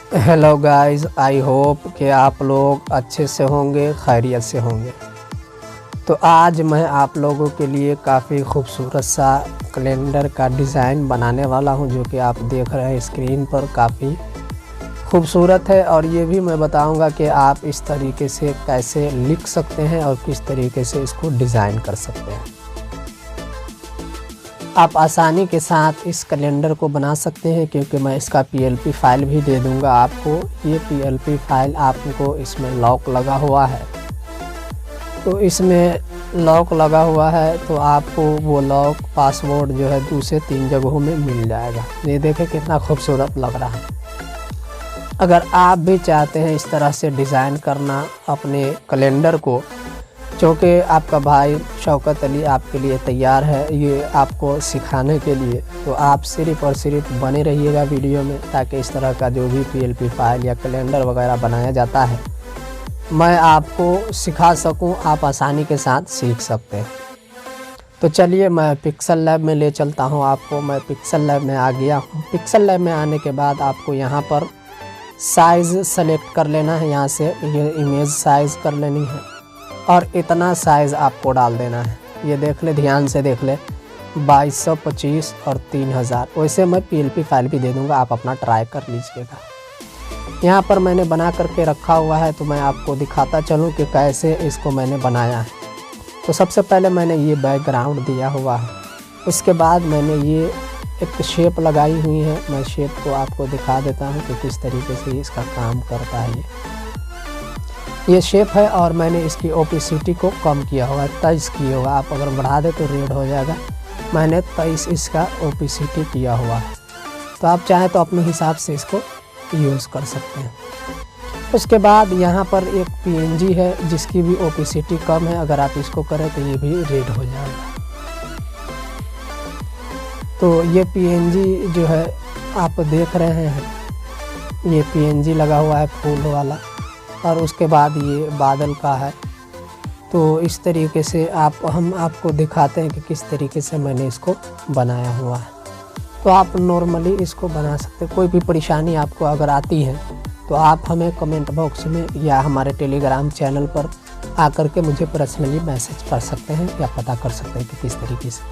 Hello guys, I hope कि आप लोग अच्छे से होंगे, खैरियत से होंगे। तो आज मैं आप लोगों के लिए काफ़ी खूबसूरत सा कैलेंडर का डिज़ाइन बनाने वाला हूं, जो कि आप देख रहे हैं स्क्रीन पर। काफ़ी खूबसूरत है और ये भी मैं बताऊंगा कि आप इस तरीके से कैसे लिख सकते हैं और किस तरीके से इसको डिज़ाइन कर सकते हैं। आप आसानी के साथ इस कैलेंडर को बना सकते हैं, क्योंकि मैं इसका पीएलपी फाइल भी दे दूंगा आपको। ये पीएलपी फाइल आपको इसमें लॉक लगा हुआ है, तो इसमें लॉक लगा हुआ है तो आपको वो लॉक पासवर्ड जो है 2 से 3 जगहों में मिल जाएगा। ये देखें कितना खूबसूरत लग रहा है। अगर आप भी चाहते हैं इस तरह से डिज़ाइन करना अपने कैलेंडर को, क्योंकि आपका भाई शौकत अली आपके लिए तैयार है ये आपको सिखाने के लिए, तो आप सिर्फ़ और सिर्फ बने रहिएगा वीडियो में, ताकि इस तरह का जो भी पीएलपी फाइल या कैलेंडर वगैरह बनाया जाता है मैं आपको सिखा सकूं, आप आसानी के साथ सीख सकते हैं। तो चलिए मैं पिक्सल लैब में ले चलता हूं आपको। मैं पिक्सल लैब में आ गया हूं। पिक्सल लैब में आने के बाद आपको यहां पर साइज़ सेलेक्ट कर लेना है। यहाँ से ये इमेज साइज़ कर लेनी है और इतना साइज़ आपको डाल देना है। ये देख ले, ध्यान से देख ले, 2225 और 3000। वैसे मैं पीएलपी फाइल भी दे दूंगा, आप अपना ट्राई कर लीजिएगा। यहाँ पर मैंने बना करके रखा हुआ है, तो मैं आपको दिखाता चलूँ कि कैसे इसको मैंने बनाया है। तो सबसे पहले मैंने ये बैकग्राउंड दिया हुआ है, उसके बाद मैंने ये एक शेप लगाई हुई है। मैं शेप को आपको दिखा देता हूँ कि किस तरीके से इसका काम करता है। ये शेप है और मैंने इसकी ओपेसिटी को कम किया हुआ है, 23 किया हुआ। आप अगर बढ़ा दे तो रेड हो जाएगा। मैंने 23 इसका ओपेसिटी किया हुआ है, तो आप चाहें तो अपने हिसाब से इसको यूज़ कर सकते हैं। उसके बाद यहाँ पर एक पीएनजी है जिसकी भी ओपेसिटी कम है, अगर आप इसको करें तो ये भी रेड हो जाएगा। तो ये पीएनजी जो है आप देख रहे हैं, ये पीएनजी लगा हुआ है फूल वाला, और उसके बाद ये बादल का है। तो इस तरीके से हम आपको दिखाते हैं कि किस तरीके से मैंने इसको बनाया हुआ है। तो आप नॉर्मली इसको बना सकते हैं। कोई भी परेशानी आपको अगर आती है तो आप हमें कमेंट बॉक्स में या हमारे टेलीग्राम चैनल पर आकर के मुझे पर्सनली मैसेज कर सकते हैं या पता कर सकते हैं कि किस तरीके से।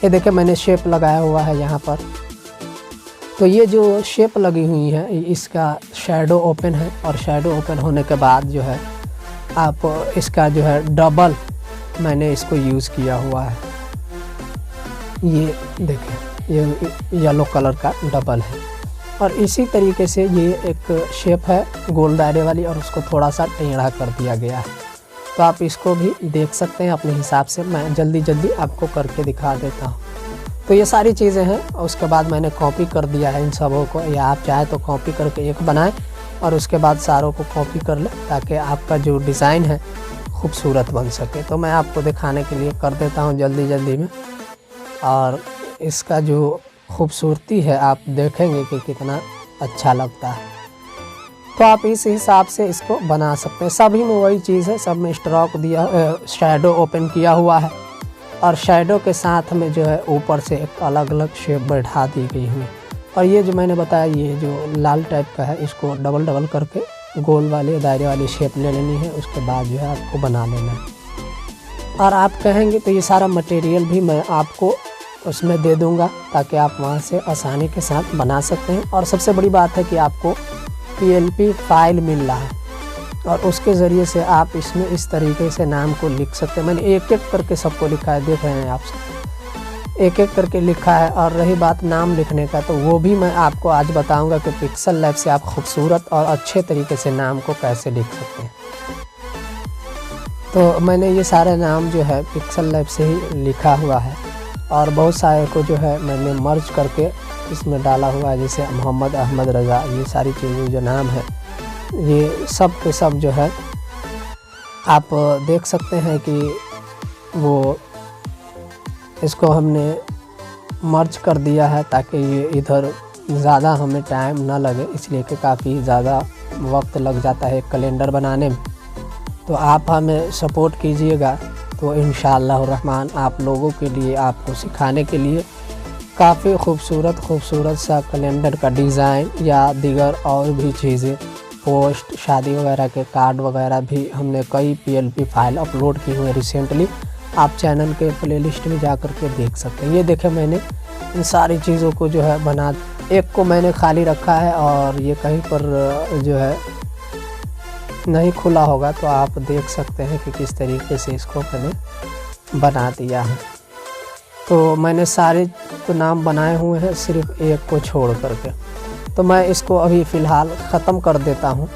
ये देखिए मैंने शेप लगाया हुआ है यहाँ पर। तो ये जो शेप लगी हुई है इसका शैडो ओपन है, और शैडो ओपन होने के बाद जो है आप इसका जो है डबल मैंने इसको यूज़ किया हुआ है। ये देखें, ये येलो कलर का डबल है। और इसी तरीके से ये एक शेप है गोल दायरे वाली, और उसको थोड़ा सा टेढ़ा कर दिया गया है। तो आप इसको भी देख सकते हैं अपने हिसाब से। मैं जल्दी आपको करके दिखा देता हूँ। तो ये सारी चीज़ें हैं। उसके बाद मैंने कॉपी कर दिया है इन सबों को, या आप चाहे तो कॉपी करके एक बनाएं और उसके बाद सारों को कॉपी कर लें, ताकि आपका जो डिज़ाइन है खूबसूरत बन सके। तो मैं आपको दिखाने के लिए कर देता हूँ जल्दी में, और इसका जो खूबसूरती है आप देखेंगे कि कितना अच्छा लगता है। तो आप इस हिसाब से इसको बना सकते हैं। सभी में वही चीज़ है, सब में स्ट्रोक दिया, शैडो ओपन किया हुआ है, और शैडो के साथ में जो है ऊपर से एक अलग अलग शेप बैठा दी गई हुई। और ये जो मैंने बताया, ये जो लाल टाइप का है, इसको डबल करके गोल वाले दायरे वाली शेप ले लेनी है। उसके बाद जो है आपको बना लेना है। और आप कहेंगे तो ये सारा मटेरियल भी मैं आपको उसमें दे दूंगा, ताकि आप वहाँ से आसानी के साथ बना सकते हैं। और सबसे बड़ी बात है कि आपको पीएलपी फाइल मिल रहा है, और उसके ज़रिए से आप इसमें इस तरीके से नाम को लिख सकते हैं। मैंने एक करके सबको लिखा है, देख रहे हैं आप सब, एक करके लिखा है। और रही बात नाम लिखने का, तो वो भी मैं आपको आज बताऊंगा कि पिक्सल लैब से आप खूबसूरत और अच्छे तरीके से नाम को कैसे लिख सकते हैं। तो मैंने ये सारे नाम जो है पिक्सल लैब से ही लिखा हुआ है, और बहुत सारे को जो है मैंने मर्ज करके इसमें डाला हुआ है, जैसे मोहम्मद अहमद रज़ा। ये सारी चीज़ें जो नाम है ये सब के सब जो है आप देख सकते हैं कि वो इसको हमने मर्ज कर दिया है, ताकि ये इधर ज़्यादा हमें टाइम ना लगे, इसलिए कि काफ़ी ज़्यादा वक्त लग जाता है कैलेंडर बनाने में। तो आप हमें सपोर्ट कीजिएगा, तो इंशाअल्लाह रहमान आप लोगों के लिए, आपको सिखाने के लिए काफ़ी खूबसूरत सा कैलेंडर का डिज़ाइन या दीगर और भी चीज़ें, पोस्ट, शादी वगैरह के कार्ड वगैरह भी हमने कई PLP फाइल अपलोड की हुई हैं रिसेंटली। आप चैनल के प्लेलिस्ट में जा कर के देख सकते हैं। ये देखें, मैंने इन सारी चीज़ों को जो है बना, एक को मैंने खाली रखा है और ये कहीं पर जो है नहीं खुला होगा, तो आप देख सकते हैं कि किस तरीके से इसको मैंने बना दिया है। तो मैंने सारे तो नाम बनाए हुए हैं, सिर्फ एक को छोड़ करके। तो मैं इसको अभी फ़िलहाल ख़त्म कर देता हूँ।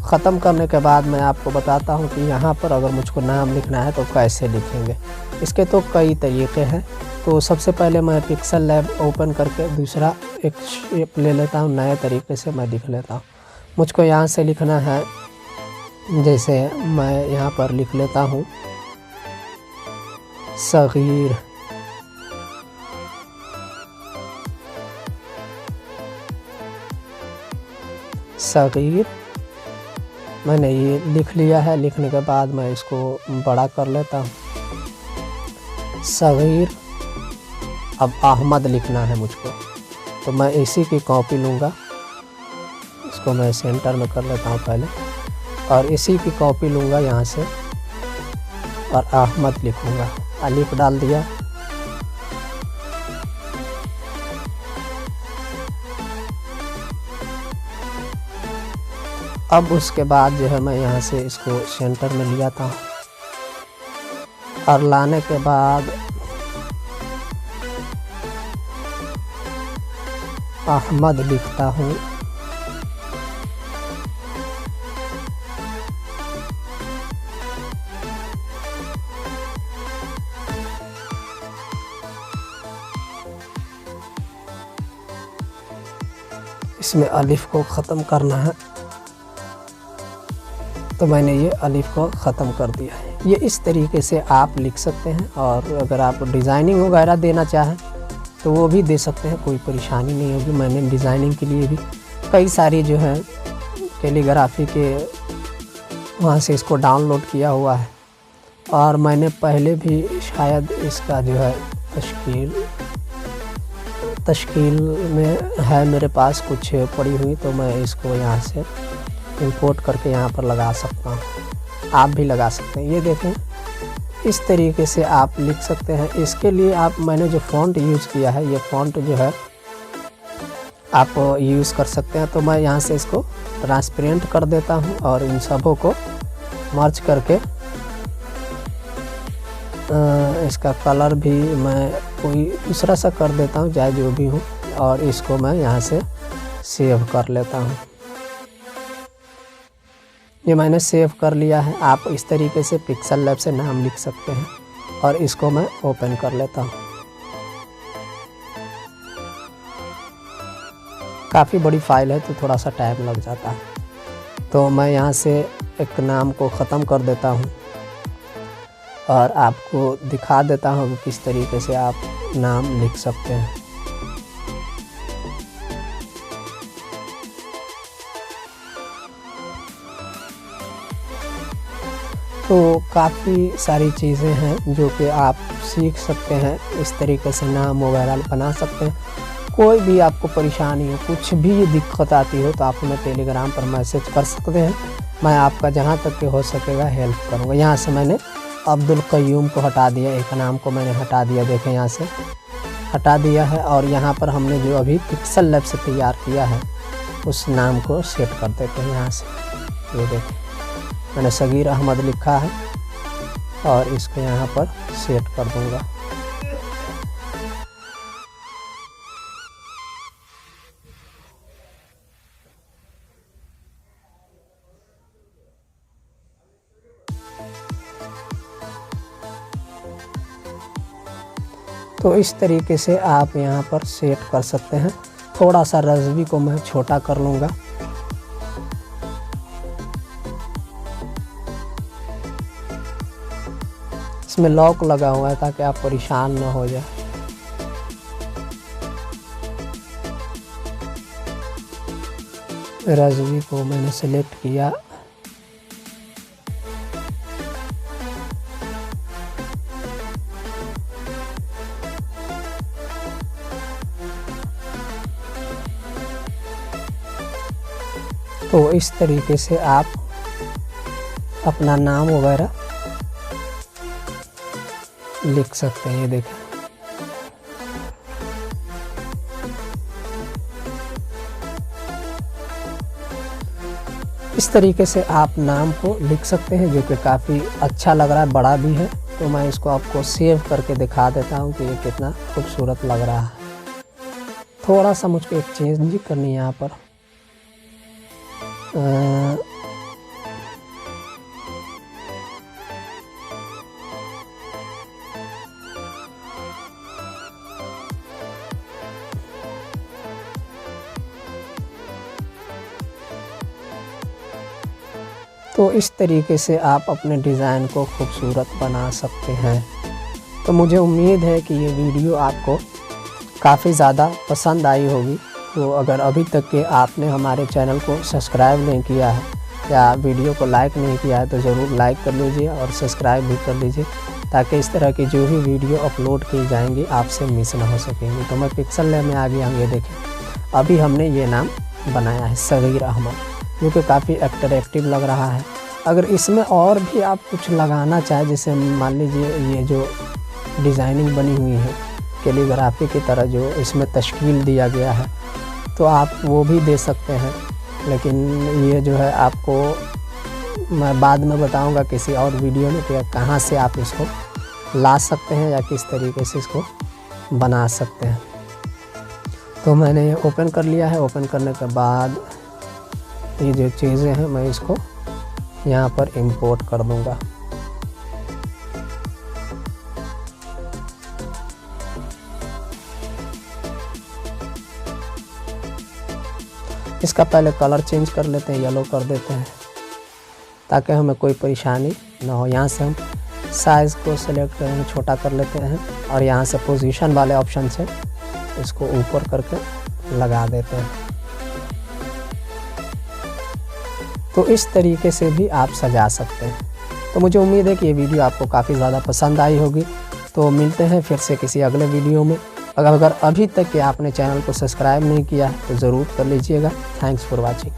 ख़त्म करने के बाद मैं आपको बताता हूँ कि यहाँ पर अगर मुझको नाम लिखना है तो कैसे लिखेंगे। इसके तो कई तरीके हैं। तो सबसे पहले मैं पिक्सल लैब ओपन करके दूसरा एक शेप ले लेता हूँ, नए तरीके से मैं लिख लेता हूँ। मुझको यहाँ से लिखना है, जैसे मैं यहाँ पर लिख लेता हूँ सगीर। सगीर मैंने ये लिख लिया है। लिखने के बाद मैं इसको बड़ा कर लेता हूँ, सगीर। अब अहमद लिखना है मुझको, तो मैं इसी की कॉपी लूँगा। इसको मैं सेंटर में कर लेता हूँ पहले, और इसी की कॉपी लूँगा यहाँ से और अहमद लिखूँगा। अलिफ डाल दिया। अब उसके बाद जो है मैं यहाँ से इसको सेंटर में ले आता हूँ, और लाने के बाद अहमद लिखता हूँ। इसमें अलिफ को ख़त्म करना है, तो मैंने ये अलिफ को ख़त्म कर दिया है। ये इस तरीके से आप लिख सकते हैं। और अगर आप डिज़ाइनिंग वगैरह देना चाहें तो वो भी दे सकते हैं, कोई परेशानी नहीं होगी। मैंने डिज़ाइनिंग के लिए भी कई सारी जो है कैलीग्राफी के वहाँ से इसको डाउनलोड किया हुआ है, और मैंने पहले भी शायद इसका जो है तश्कील में है मेरे पास कुछ पड़ी हुई, तो मैं इसको यहाँ से इंपोर्ट करके यहाँ पर लगा सकता हूँ। आप भी लगा सकते हैं। ये देखें, इस तरीके से आप लिख सकते हैं। इसके लिए मैंने जो फ़ॉन्ट यूज़ किया है, ये फ़ॉन्ट जो है आप यूज़ कर सकते हैं। तो मैं यहाँ से इसको ट्रांसपेरेंट कर देता हूँ और इन सबों को मर्ज करके इसका कलर भी मैं कोई दूसरा सा कर देता हूँ, चाहे जो भी हो, और इसको मैं यहाँ से सेव कर लेता हूँ। ये मैंने सेव कर लिया है। आप इस तरीके से पिक्सल लैब से नाम लिख सकते हैं, और इसको मैं ओपन कर लेता हूँ। काफ़ी बड़ी फाइल है तो थोड़ा सा टाइम लग जाता है, तो मैं यहाँ से एक नाम को ख़त्म कर देता हूँ और आपको दिखा देता हूँ कि किस तरीके से आप नाम लिख सकते हैं। तो काफ़ी सारी चीज़ें हैं जो कि आप सीख सकते हैं। इस तरीके से नाम वगैरह बना सकते हैं। कोई भी आपको परेशानी हो, कुछ भी दिक्कत आती हो, तो आप हमें टेलीग्राम पर मैसेज कर सकते हैं। मैं आपका जहां तक के हो सकेगा हेल्प करूंगा। यहाँ से मैंने अब्दुल क़य्यूम को हटा दिया, एक नाम को मैंने हटा दिया। देखें, यहाँ से हटा दिया है, और यहाँ पर हमने जो अभी पिक्सल लैब से तैयार किया है उस नाम को सेट कर देते हैं यहाँ से। ये देखें, मैंने सगीर अहमद लिखा है और इसको यहाँ पर सेट कर दूंगा। तो इस तरीके से आप यहाँ पर सेट कर सकते हैं। थोड़ा सा रज़वी को मैं छोटा कर लूँगा। इसमें लॉक लगा हुआ है ताकि आप परेशान ना हो जाए। रज़वी को मैंने सेलेक्ट किया। तो इस तरीके से आप अपना नाम वगैरह लिख सकते हैं। ये देखें, इस तरीके से आप नाम को लिख सकते हैं, जो कि काफ़ी अच्छा लग रहा है, बड़ा भी है। तो मैं इसको आपको सेव करके दिखा देता हूँ कि ये कितना खूबसूरत लग रहा है। थोड़ा सा मुझको एक चेंज करनी है यहाँ पर। तो इस तरीके से आप अपने डिज़ाइन को खूबसूरत बना सकते हैं। तो मुझे उम्मीद है कि ये वीडियो आपको काफ़ी ज़्यादा पसंद आई होगी। तो अगर अभी तक के आपने हमारे चैनल को सब्सक्राइब नहीं किया है या वीडियो को लाइक नहीं किया है तो ज़रूर लाइक कर लीजिए और सब्सक्राइब भी कर लीजिए, ताकि इस तरह की जो भी वीडियो अपलोड की जाएंगी आपसे मिस ना हो सकेंगी। तो मैं पिक्सल लैब में आ गया हूँ। ये देखें, अभी हमने ये नाम बनाया है सगीर अहमद, जो कि काफ़ी अट्रैक्टिव लग रहा है। अगर इसमें और भी आप कुछ लगाना चाहें, जैसे मान लीजिए ये जो डिज़ाइनिंग बनी हुई है कैलीग्राफी की तरह जो इसमें तश्कील दिया गया है, तो आप वो भी दे सकते हैं। लेकिन ये जो है आपको मैं बाद में बताऊंगा किसी और वीडियो में कि कहाँ से आप इसको ला सकते हैं या किस तरीके से इसको बना सकते हैं। तो मैंने ये ओपन कर लिया है। ओपन करने के बाद ये जो चीज़ें हैं मैं इसको यहाँ पर इंपोर्ट कर दूँगा। इसका पहले कलर चेंज कर लेते हैं, येलो कर देते हैं ताकि हमें कोई परेशानी ना हो। यहाँ से हम साइज़ को सेलेक्ट करेंगे, छोटा कर लेते हैं और यहाँ से पोजीशन वाले ऑप्शन से इसको ऊपर करके लगा देते हैं। तो इस तरीके से भी आप सजा सकते हैं। तो मुझे उम्मीद है कि ये वीडियो आपको काफ़ी ज़्यादा पसंद आई होगी। तो मिलते हैं फिर से किसी अगले वीडियो में। अगर अभी तक के आपने चैनल को सब्सक्राइब नहीं किया है तो ज़रूर कर लीजिएगा। Thanks for watching.